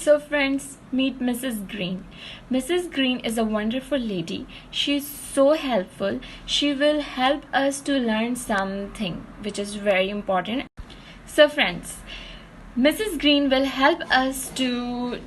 So friends, meet Mrs. Green. Mrs. Green is a wonderful lady. She is so helpful. She will help us to learn something which is very important. So friends, Mrs. Green will help us to,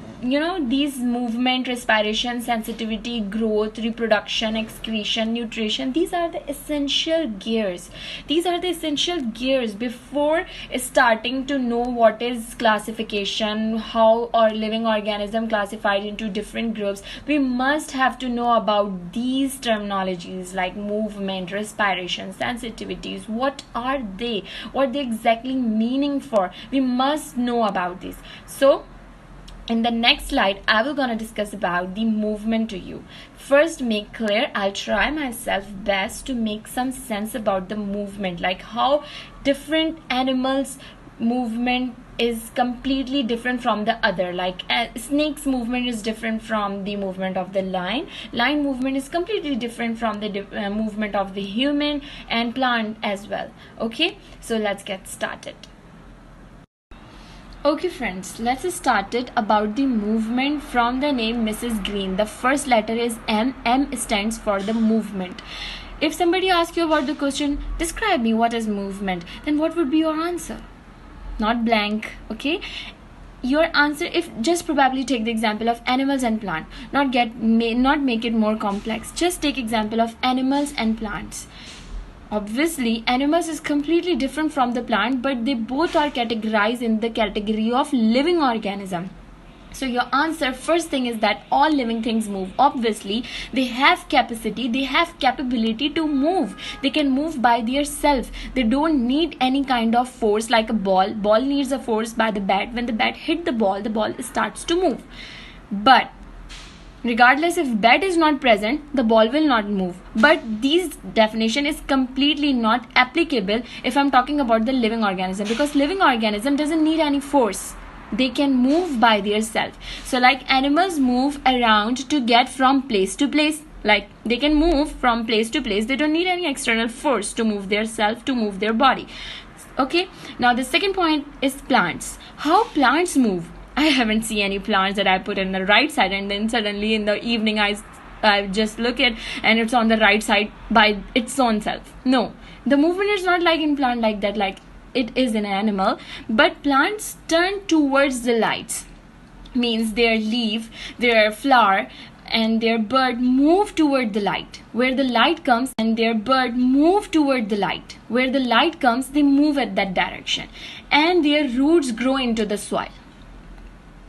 these movement, respiration, sensitivity, growth, reproduction, excretion, nutrition. These are the essential gears. These are the essential gears before starting to know what is classification, how our living organism classified into different groups. We must have to know about these terminologies like movement, respiration, sensitivities. What are they? What they exactly meaning for? We must know about this. So in the next slide, I will gonna discuss about the movement to you. First, make clear. I'll try myself best to make some sense about the movement, like how different animals' movement is completely different from the other. Like snake's movement is different from the movement of the lion. Lion movement is completely different from the movement of the human and plant as well. Okay, so let's get started. Okay friends, let's start it about the movement from the name Mrs. Green. The first letter is M. M stands for the movement. If somebody asks you about the question, describe me what is movement, then what would be your answer? Not blank, okay? Your answer, if just probably take the example of animals and plant, not make it more complex. Just take example of animals and plants. Obviously, animals is completely different from the plant, but they both are categorized in the category of living organism. So your answer, first thing is that all living things move. Obviously, they have capacity, they have capability to move. They can move by themselves. They don't need any kind of force like a ball. Ball needs a force by the bat. When the bat hit the ball starts to move. But regardless if bat is not present, the ball will not move. But this definition is completely not applicable if I'm talking about the living organism, because living organism doesn't need any force. They can move by themselves. So like animals move around to get from place to place. Like they can move from place to place. They don't need any external force to move their self, to move their body. Okay, now the second point is plants. How plants move? I haven't seen any plants that I put in the right side and then suddenly in the evening I just look at and it's on the right side by its own self. No, the movement is not like in plant like that, like it is in an animal. But plants turn towards the light, means their leaf, their flower and their bud move toward the light. Where the light comes, and their bud move toward the light. Where the light comes, they move at that direction and their roots grow into the soil.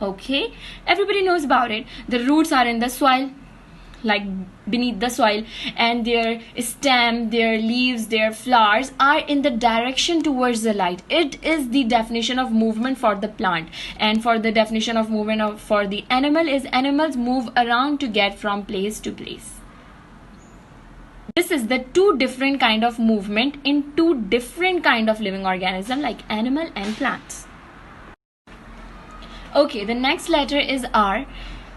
Okay, everybody knows about it. The roots are in the soil, like beneath the soil, and their stem, their leaves, their flowers are in the direction towards the light. It is the definition of movement for the plant. And for the definition of movement for the animal is animals move around to get from place to place. This is the two different kind of movement in two different kind of living organism like animal and plants. Okay, the next letter is R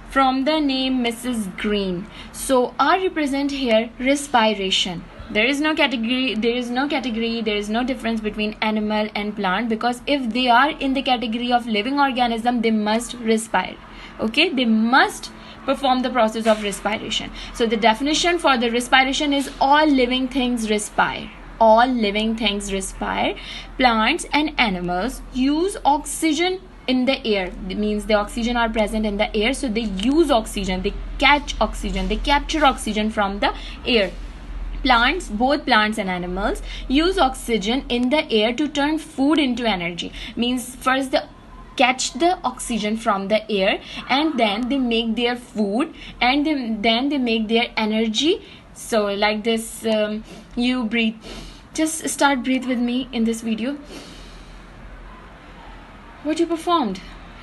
from the name Mrs. Green. So R represent here respiration. There is no category, there is no difference between animal and plant, because if they are in the category of living organism, they must respire. Okay, they must perform the process of respiration. So the definition for the respiration is all living things respire. All living things respire. Plants and animals use oxygen in the air. It means the oxygen are present in the air, so they use oxygen, they catch oxygen, they capture oxygen from the air. Plants, both plants and animals, use oxygen in the air to turn food into energy. Means first they catch the oxygen from the air and then they make their food and then they make their energy. So like this, you breathe. Just start breathe with me in this video. What you performed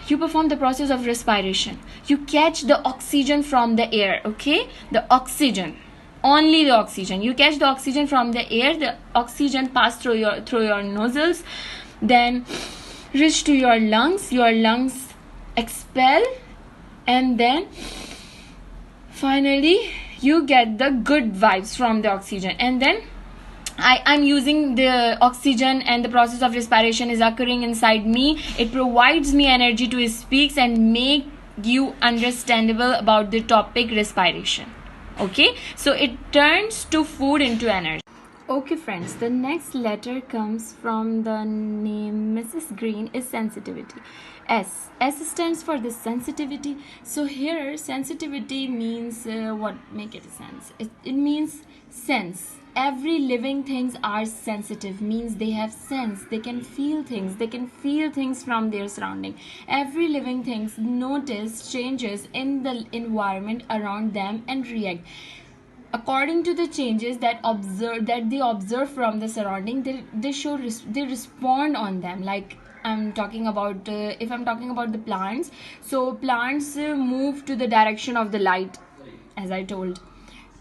the process of respiration. You catch the oxygen from the air. Okay, the oxygen, only the oxygen. You catch the oxygen from the air. The oxygen pass through your nostrils, then reach to your lungs. Your lungs expel, and then finally you get the good vibes from the oxygen. And then I'm using the oxygen and the process of respiration is occurring inside me. It provides me energy to speak and make you understandable about the topic respiration. Okay, so it turns to food into energy. Okay friends, the next letter comes from the name Mrs. Green is sensitivity. S stands for the sensitivity. So here sensitivity means what? Make it a sense. It means sense. Every living things are sensitive, means they have sense, they can feel things from their surrounding. Every living things notice changes in the environment around them and react according to the changes that they observe from the surrounding. They respond on them. Like I'm talking about if I'm talking about the plants, so plants move to the direction of the light. As I told,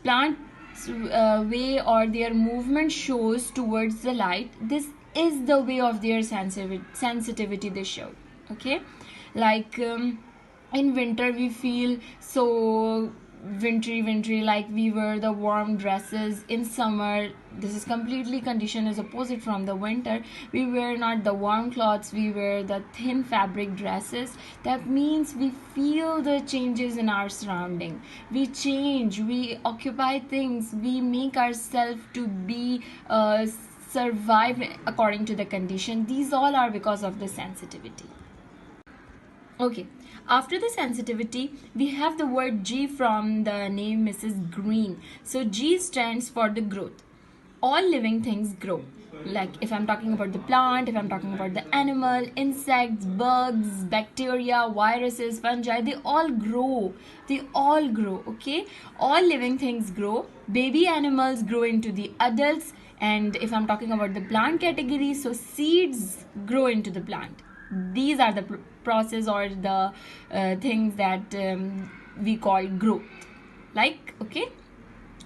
plants way or their movement shows towards the light. This is the way of their sensitivity they show. Okay, like in winter we feel so wintry, like we wear the warm dresses. In summer, this is completely condition is opposite from the winter. We wear not the warm clothes, we wear the thin fabric dresses. That means we feel the changes in our surrounding. We change, we occupy things, we make ourselves to be survive according to the condition. These all are because of the sensitivity. Okay, after the sensitivity, we have the word G from the name Mrs. Green. So G stands for the growth. All living things grow. Like if I'm talking about the plant, if I'm talking about the animal, insects, bugs, bacteria, viruses, fungi, they all grow. Okay, all living things grow. Baby animals grow into the adults. And if I'm talking about the plant category, so seeds grow into the plant. These are the process or the things that we call growth. Like okay,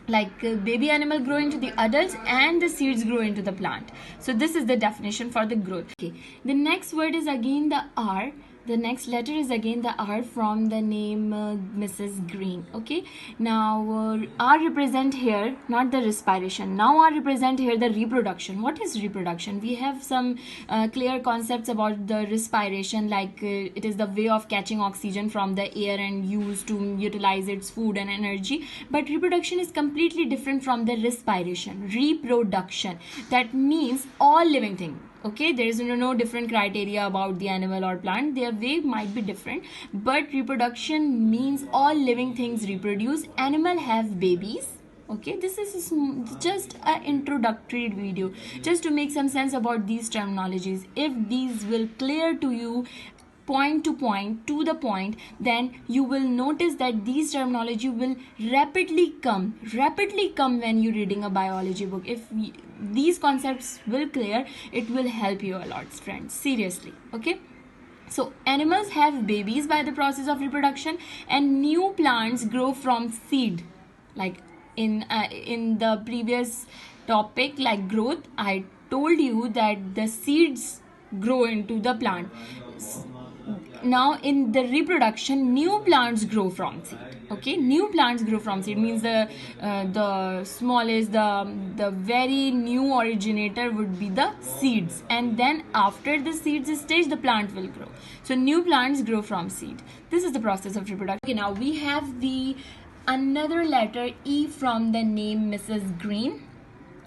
like baby animal grow into the adults and the seeds grow into the plant. So this is the definition for the growth. Okay, the next word is again the R. The next letter is again the R from the name Mrs. Green. Okay, now R represent here not the respiration. Now R represent here the reproduction. What is reproduction? We have some clear concepts about the respiration, like it is the way of catching oxygen from the air and used to utilize its food and energy. But reproduction is completely different from the respiration. Reproduction, that means all living things. Okay, there is no different criteria about the animal or plant. Their way might be different, but reproduction means all living things reproduce. Animal have babies. Okay, this is just an introductory video just to make some sense about these terminologies. If these will clear to you point to the point, then you will notice that these terminology will rapidly come when you're reading a biology book. If these concepts will clear, it will help you a lot, friends, seriously. Okay, so animals have babies by the process of reproduction, and new plants grow from seed. Like in the previous topic, like growth, I told you that the seeds grow into the plant. Now in the reproduction, new plants grow from seed. Okay, new plants grow from seed means the smallest, the very new originator would be the seeds, and then after the seeds stage the plant will grow. So new plants grow from seed. This is the process of reproduction. Okay, now we have the another letter E from the name Mrs. Green.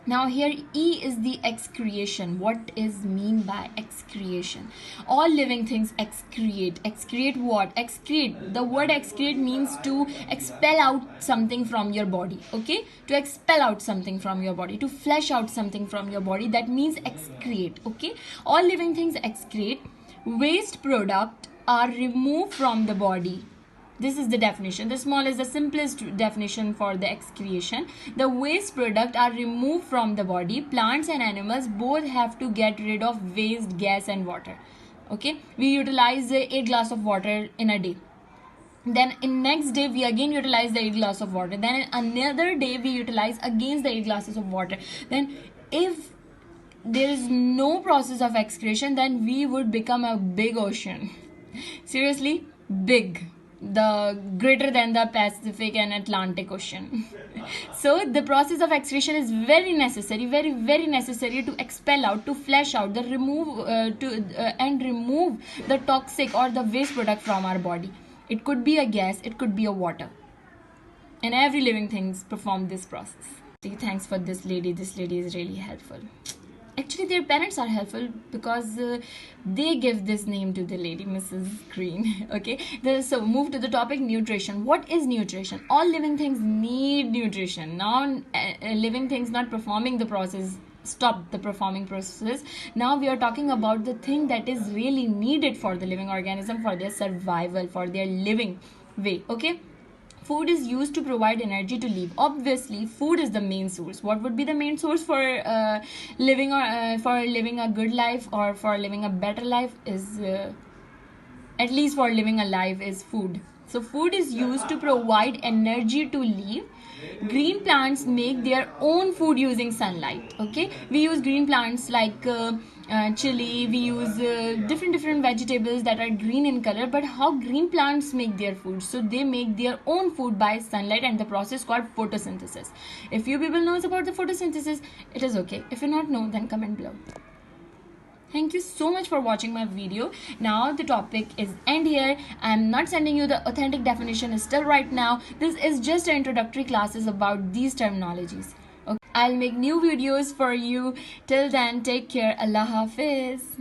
Now here E is the excretion. What is mean by excretion? All living things excrete. Excrete what? Excrete. The word excrete means to expel out something from your body. Okay? To expel out something from your body. To flush out something from your body. That means excrete. Okay? All living things excrete. Waste product are removed from the body. This is the definition. The small is the simplest definition for the excretion. The waste product are removed from the body. Plants and animals both have to get rid of waste, gas and water. Okay, we utilize 8 glass of water in a day. Then in next day we again utilize the 8 glass of water. Then in another day we utilize again the 8 glasses of water. Then if there is no process of excretion, then we would become a big ocean. Seriously, big. The greater than the Pacific and Atlantic Ocean. So the process of excretion is very necessary, very necessary to expel out, to flush out, the remove and remove the toxic or the waste product from our body. It could be a gas, it could be a water, and every living things perform this process. Thanks for this lady. This lady is really helpful. Actually, their parents are helpful because they give this name to the lady, Mrs. Green. Okay, so move to the topic nutrition. What is nutrition? All living things need nutrition. Now, living things not performing the process stop the performing process. Now we are talking about the thing that is really needed for the living organism, for their survival, for their living way. Okay, food is used to provide energy to live. Obviously, food is the main source. What would be the main source for living or for living a good life or for living a better life is at least for living a life is food. So food is used to provide energy to live. Green plants make their own food using sunlight. Okay, we use green plants like chili. We use different vegetables that are green in color. But how green plants make their food? So they make their own food by sunlight, and the process called photosynthesis. If you people knows about the photosynthesis, it is okay. If you not know, then comment below. Thank you so much for watching my video. Now the topic is end here. I'm not sending you the authentic definition still right now. This is just an introductory classes about these terminologies. Okay, I'll make new videos for you. Till then, take care. Allah Hafiz.